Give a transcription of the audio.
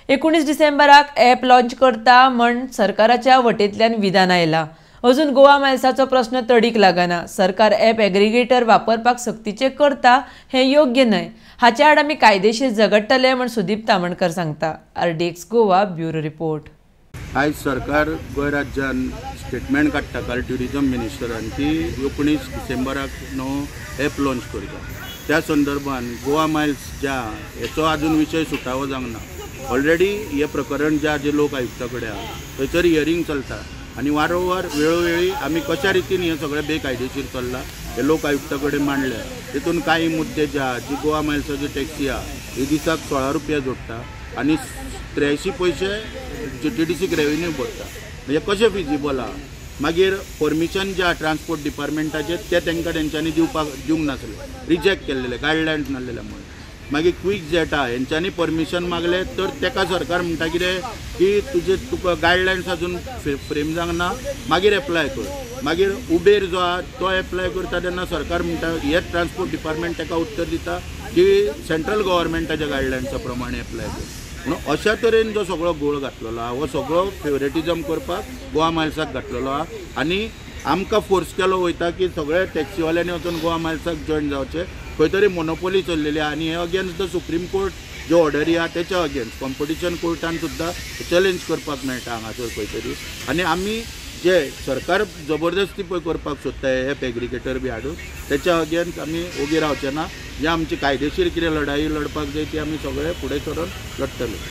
19 डिसेंबराक app launch करता म्हण सरकाराच्या वटेंतल्यान विधान आयला। अजून गोवा मायल्साचो प्रश्न तडीक लागना। सरकार ॲप एग्रिगेटर वापरपाक सक्तीचे करता हे योग्य न्हय। हाचे आड आमी कायदेशीर झगडटले म्हण सुदीप तामणकर सांगता। RDX Goa bureau report. आयज सरकार गोंय राज्यान स्टेटमेंट काडटा काल ट्युरिजम मिनिस्टरान की 19 डिसेंबराक ॲप लॉन्च करता। त्या संदर्भान गोवा मायल्स ज्या हेचो अजून विषय सुटावो जावंक ना। ऑलरेडी हे प्रकरण जे लोक आयुक्ता कडेन आहा थंयसर हियरिंग चलता आनी वारंवार वेळोवेळी आमी कशा रितीन हे सगळें बेकायदेशीर चल्लां हे लोक आयुक्ता कडेन मांडल्या। तितून काही मुद्दे जी गोवा मायल्साची टॅक्सी आहा ही दिसाक 16 रुपया जोडटा आनी 83 पैसे GTDCक रेव्हेन्यू भरता। म्हणजे कशें फिजिबल आहा। मागीर परमिशन जे ट्रान्सपोर्ट डिपार्टमेंटाचे ते तेंच्यांनी दिवंक नासले, रिजेक्ट केल्लेले गायडलायन्स नासलेल्यामुळे। मागीर क्विक जेट आहा हेंच्यांनी परमिशन मागले तर तेका सरकार म्हणटा कितें की तुका गायडलायन्स अजून फ्रेम जावंक ना, मागीर एप्लाय कर। मागीर उबेर जो आहा तो एप्लाय करता तेन्ना सरकार म्हणटा हेच ट्रान्सपोर्ट डिपार्टमेंट तेका उत्तर दिता की सेंट्रल गव्हर्मेंटाच्या गायडलायन्सा प्रमाणे एप्लाय कर। म्हणून अशा तरेन जो सगळो गोळ घातलेलो आहा हो सगळो फेवरेटिजम करपाक गोवा मायल्साक घातलेलो आहा आनी आमकां फोर्स केलो वयता की सगळे टॅक्सीवाल्यांनी वचून गोवा मायल्साक जॉयन जावचे। खंय तरी मोनोपोली चल्लेली आहा आनी हे अगेन्स्ट द सुप्रीम कोर्ट ज्यो ऑर्डरी आहा तेच्या अगेन्स्ट कॉम्पिटिशन कोर्टान सुद्दां चॅलेंज करपाक मेळटा हांगासर खंय तरी। आनी आमी जे सरकार जबरदस्ती पळय करपाक सोदता ॲप एग्रिगेटर बी हाडून तेच्या अगेन्स्ट आमी ओगी रावचे ना। जे आमची कायदेशीर कितें लढाई लडपाक जाय ती आमी सगळे फुडें सरून लडटले।